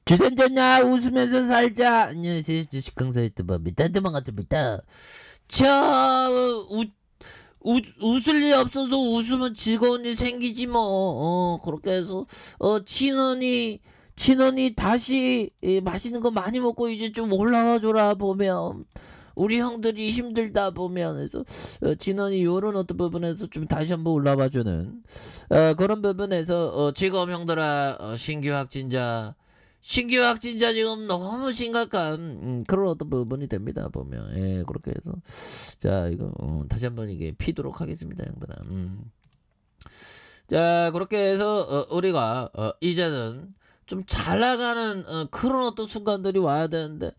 주선전야 웃으면서 살자. 안녕하세요, 주식강사 유튜버입니다. 도망갔습니다. 자, 웃을 일 없어서 웃으면 즐거운 일 생기지 뭐. 그렇게 해서 친언이 다시 맛있는 거 많이 먹고 이제 좀 올라와 줘라 보면. 우리 형들이 힘들다 보면 해서 진원이 요런 어떤 부분에서 좀 다시 한번 올라와 주는 그런 부분에서 지금 형들아, 신규 확진자 지금 너무 심각한 그런 어떤 부분이 됩니다 보면. 예, 그렇게 해서 자 이거 다시 한번 이게 피도록 하겠습니다 형들아. 자, 그렇게 해서 우리가 이제는 좀 잘 나가는 그런 어떤 순간들이 와야 되는데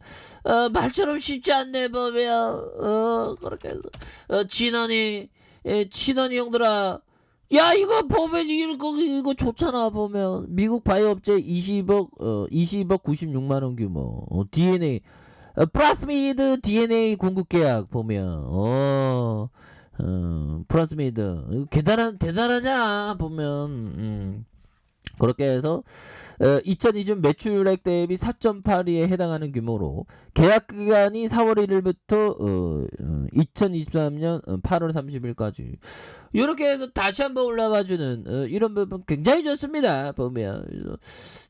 말처럼 쉽지 않네 보면. 그렇게 해서 친원이 형들아, 야 이거 보면 이거 좋잖아 보면. 미국 바이오 업체 20억 96만원 규모 DNA 플라스미드 DNA 공급 계약 보면 플라스미드 대단하잖아 보면. 그렇게 해서 2020 매출액 대비 4.82에 해당하는 규모로 계약 기간이 4월 1일부터 2023년 8월 30일까지 이렇게 해서 다시 한번 올라가주는 이런 부분 굉장히 좋습니다 보면. 그래서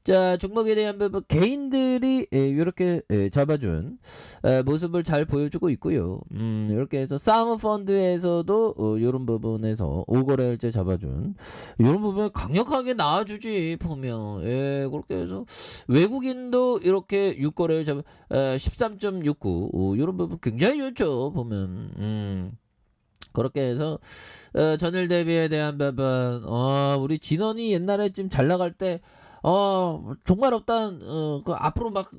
자, 종목에 대한 부분 개인들이 이렇게 잡아준 모습을 잘 보여주고 있고요. 이렇게 해서 사모펀드에서도 이런 부분에서 5거래일째 잡아준 이런 부분에 강력하게 나와주지 보면. 예, 그렇게 해서 외국인도 이렇게 6거래일 잡아 13.69 이런 부분 굉장히 좋죠 보면. 그렇게 해서 전일 대비에 대한 부분 우리 진원이 옛날에 좀 잘 나갈 때 정말 없단 그 앞으로 막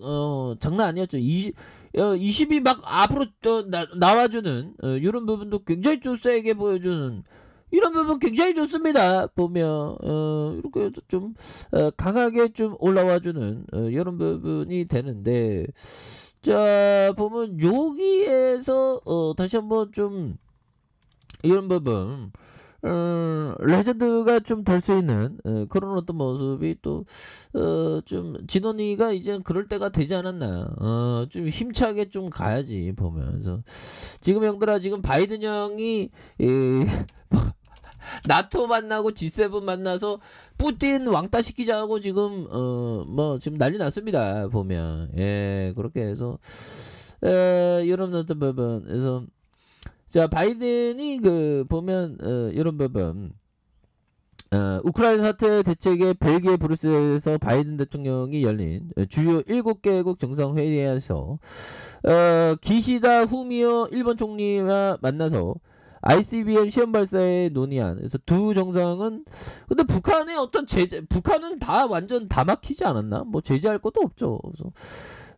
장난 아니었죠. 20이 막 앞으로 나와주는 이런 부분도 굉장히 좀 세게 보여주는 이런 부분 굉장히 좋습니다 보면. 이렇게 해서 좀 강하게 좀 올라와주는 이런 부분이 되는데, 자 보면 여기에서 다시 한번 좀 이런 부분 레전드가 좀 될 수 있는 그런 어떤 모습이 또 좀 진원이가 이제 그럴 때가 되지 않았나. 좀 힘차게 좀 가야지 보면서. 지금 형들아, 지금 바이든 형이 나토 만나고 G7 만나서 푸틴 왕따 시키자고 지금 뭐 지금 난리 났습니다 보면. 예, 그렇게 해서 이런 어떤 부분에서 자, 바이든이 그 보면 이런 부분 우크라이나 사태 대책의 벨기에 브뤼셀에서 바이든 대통령이 열린 주요 7개국 정상회의에서 기시다 후미오 일본 총리와 만나서 ICBM 시험 발사에 논의한. 그래서 두 정상은 근데 북한의 어떤 북한은 다 완전 다 막히지 않았나? 뭐 제재할 것도 없죠.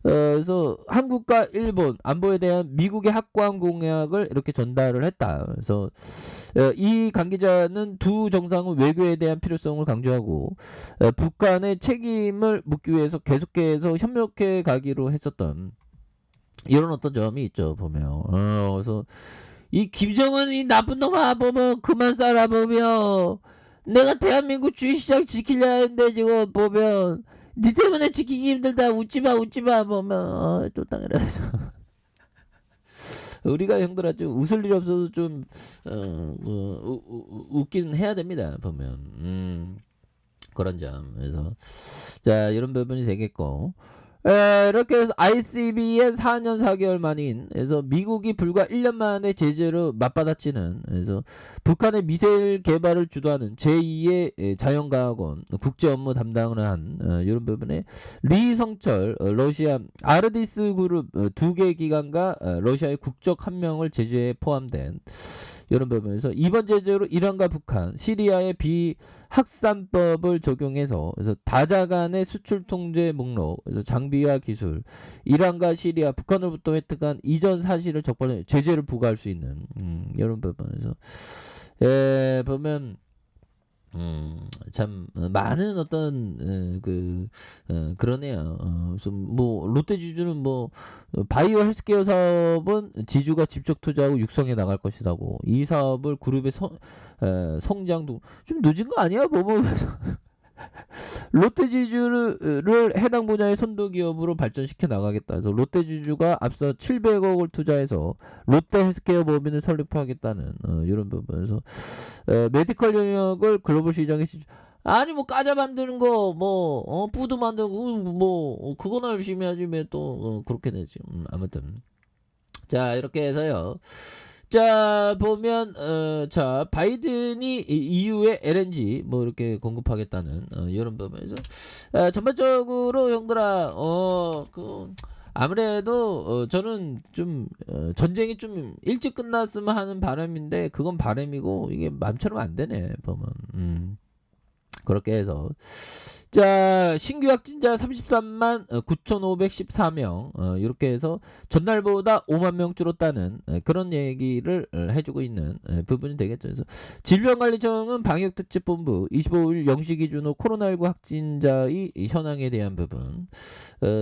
그래서 한국과 일본 안보에 대한 미국의 확고한 공약을 이렇게 전달을 했다. 그래서 이 관계자는 두 정상은 외교에 대한 필요성을 강조하고 북한의 책임을 묻기 위해서 계속해서 협력해 가기로 했었던 이런 어떤 점이 있죠 보면. 그래서 이 김정은 이 나쁜 놈아 보면 그만 살아 보면. 내가 대한민국 주식시장 지키려 했는데 지금 보면 니 때문에 지키기 힘들다. 웃지마 보면 또 땅이라. 우리가 형들아 좀 웃을 일 없어서 좀 웃긴 해야 됩니다 보면. 그런 점. 그래서 자, 이런 부분이 되겠고, 이렇게 해서 ICBM 4년 4개월 만인, 그래서 미국이 불과 1년 만에 제재로 맞받아치는, 그래서 북한의 미사일 개발을 주도하는 제2의 자연과학원 국제 업무 담당을 한 이런 부분에 리성철 러시아 아르디스 그룹 2개 기관과 러시아의 국적 한 명을 제재에 포함된 이런 부분에서 이번 제재로 이란과 북한, 시리아의 비확산법을 적용해서 그래서 다자간의 수출 통제 목록, 그래서 장비와 기술, 이란과 시리아, 북한으로부터 획득한 이전 사실을 적발해 제재를 부과할 수 있는 이런 부분에서 보면 참 많은 어떤 그러네요. 뭐 롯데지주는 뭐 바이오 헬스케어 사업은 지주가 직접 투자하고 육성해 나갈 것이라고. 이 사업을 그룹의 성장도 좀 늦은 거 아니야? 뭐 롯데지주를 해당 분야의 선도기업으로 발전시켜 나가겠다. 그래서 롯데지주가 앞서 700억을 투자해서 롯데헬스케어 법인을 설립하겠다는 이런 부분에서 메디컬 영역을 글로벌 시장에 아니 뭐 과자 만드는 거 뭐 푸드 만들고 뭐 그거나 열심히 하지 왜 또 그렇게 되지. 아무튼 자 이렇게 해서요. 자 보면 자 바이든이 EU에 LNG 뭐 이렇게 공급하겠다는 이런 부분에서 전반적으로 형들아 그 아무래도 저는 좀 전쟁이 좀 일찍 끝났으면 하는 바람인데 그건 바람이고 이게 마음처럼 안 되네 보면 그렇게 해서 자 신규 확진자 33만 9,514명 이렇게 해서 전날보다 5만 명 줄었다는 그런 얘기를 해주고 있는 부분이 되겠죠. 그래서 질병관리청은 방역특집본부 25일 0시 기준으로 코로나19 확진자의 현황에 대한 부분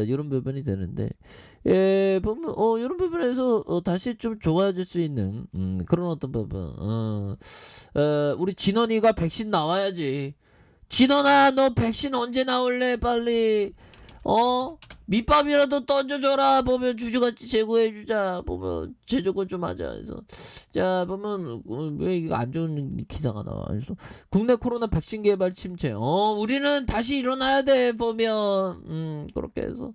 이런 부분이 되는데 보면 이런 부분에서 다시 좀 좋아질 수 있는 그런 어떤 부분 우리 진원이가 백신 나와야지. 진원아 너 백신 언제 나올래 빨리 밑밥이라도 던져줘라 보면 주주같이 제고해주자 보면 제조고 좀 하자 그래서 자 보면 왜 이거 안 좋은 기사가 나와 그래서 국내 코로나 백신 개발 침체 우리는 다시 일어나야 돼 보면 그렇게 해서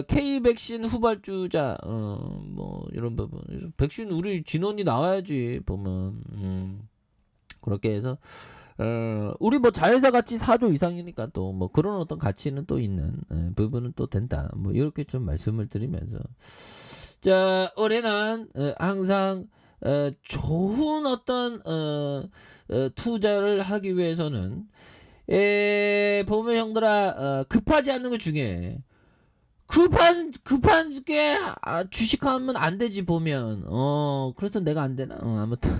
K 백신 후발주자 뭐 이런 부분 그래서 백신 우리 진원이 나와야지 보면 그렇게 해서 우리 뭐 자회사 가치 4조 이상이니까 또 뭐 그런 어떤 가치는 또 있는 부분은 또 된다. 뭐 이렇게 좀 말씀을 드리면서 자 올해는 항상 좋은 어떤 투자를 하기 위해서는 보면 형들아 급하지 않는 거 중요해. 급한 게 주식하면 안 되지 보면 그래서 내가 안 되나 아무튼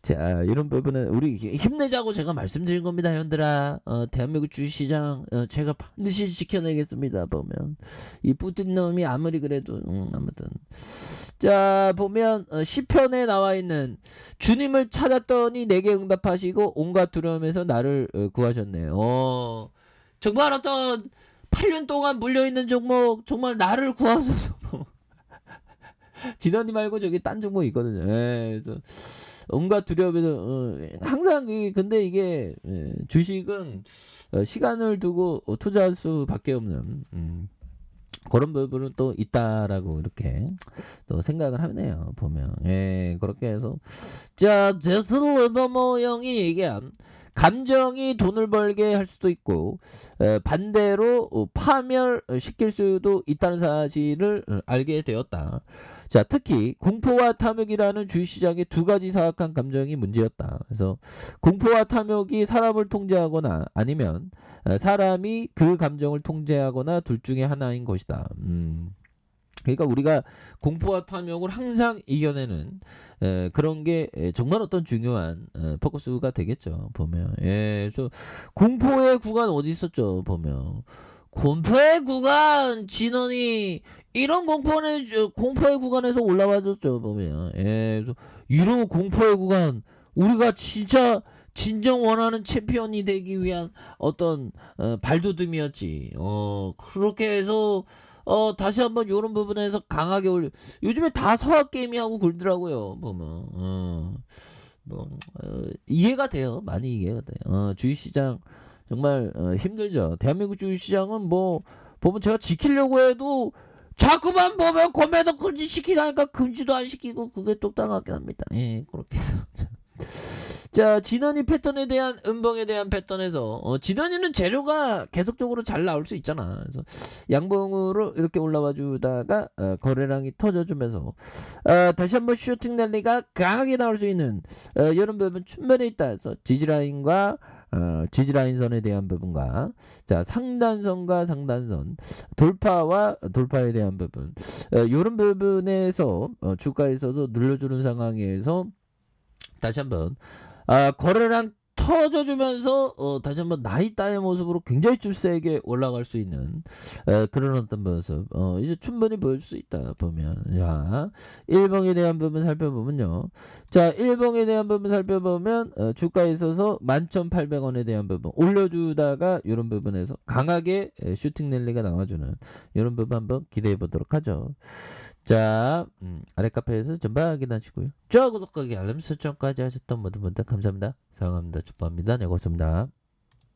자 이런 부분은 우리 힘내자고 제가 말씀드린 겁니다 현들아 대한민국 주식시장 제가 반드시 지켜내겠습니다 보면 이 뿌틴 놈이 아무리 그래도 아무튼 자 보면 시편에 나와 있는 주님을 찾았더니 내게 응답하시고 온갖 두려움에서 나를 구하셨네요 정말 어떤 8년 동안 물려있는 종목 정말 나를 구하소서 진원이 말고 저기 딴 종목 있거든요 그래서 온갖 두려움에서 항상 근데 이게 주식은 시간을 두고 투자할 수밖에 없는 그런 부분은 또 있다라고 이렇게 또 생각을 하네요 보면 그렇게 해서 자 제슬 레버머 형이 얘기한 감정이 돈을 벌게 할 수도 있고 반대로 파멸시킬 수도 있다는 사실을 알게 되었다. 자 특히 공포와 탐욕이라는 주식시장의 두 가지 사악한 감정이 문제였다. 그래서 공포와 탐욕이 사람을 통제하거나 아니면 사람이 그 감정을 통제하거나 둘 중에 하나인 것이다. 그러니까 우리가 공포와 탐욕을 항상 이겨내는 그런 게 정말 어떤 중요한 포커스가 되겠죠. 보면 그래서 공포의 구간 어디 있었죠. 보면 공포의 구간 진원이 이런 공포의 구간에서 올라와줬죠. 보면 그래서 이런 공포의 구간 우리가 진짜 진정 원하는 챔피언이 되기 위한 어떤 발돋움이었지. 그렇게 해서 다시 한번 요런 부분에서 강하게 요즘에 다 서학 게임이 하고 그러더라고요. 보면 이해가 돼요. 많이 이해가 돼요. 주식시장 정말 힘들죠. 대한민국 주식시장은 뭐 보면 제가 지키려고 해도 자꾸만 보면 공매도 금지 시키다니까 금지도 안 시키고 그게 똑당하게 합니다. 그렇게 자 진원이 패턴에 대한 음봉에 대한 패턴에서 진원이는 재료가 계속적으로 잘 나올 수 있잖아. 그래서 양봉으로 이렇게 올라와 주다가 거래량이 터져주면서 다시 한번 슈팅 랠리가 강하게 나올 수 있는 이런 부분 충분히 있다. 그래서 지지라인과 지지라인선에 대한 부분과 자 상단선과 상단선 돌파와 돌파에 대한 부분 이런 부분에서 주가에 있어서 눌러주는 상황에서 다시 한번 거래량 터져주면서 다시 한번 나이따의 모습으로 굉장히 좀 세게 올라갈 수 있는 그런 어떤 모습 이제 충분히 보일 수 있다 보면. 자, 일봉에 대한 부분 살펴보면요. 자, 일봉에 대한 부분 살펴보면 주가에 있어서 11,800원에 대한 부분 올려주다가 이런 부분에서 강하게 슈팅 랠리가 나와주는 이런 부분 한번 기대해 보도록 하죠. 자, 아래 카페에서 전방 확인하시고요. 좋아요, 구독하기, 알람 설정까지 하셨던 모든 분들 감사합니다. 사랑합니다. 축복합니다. 네, 고맙습니다.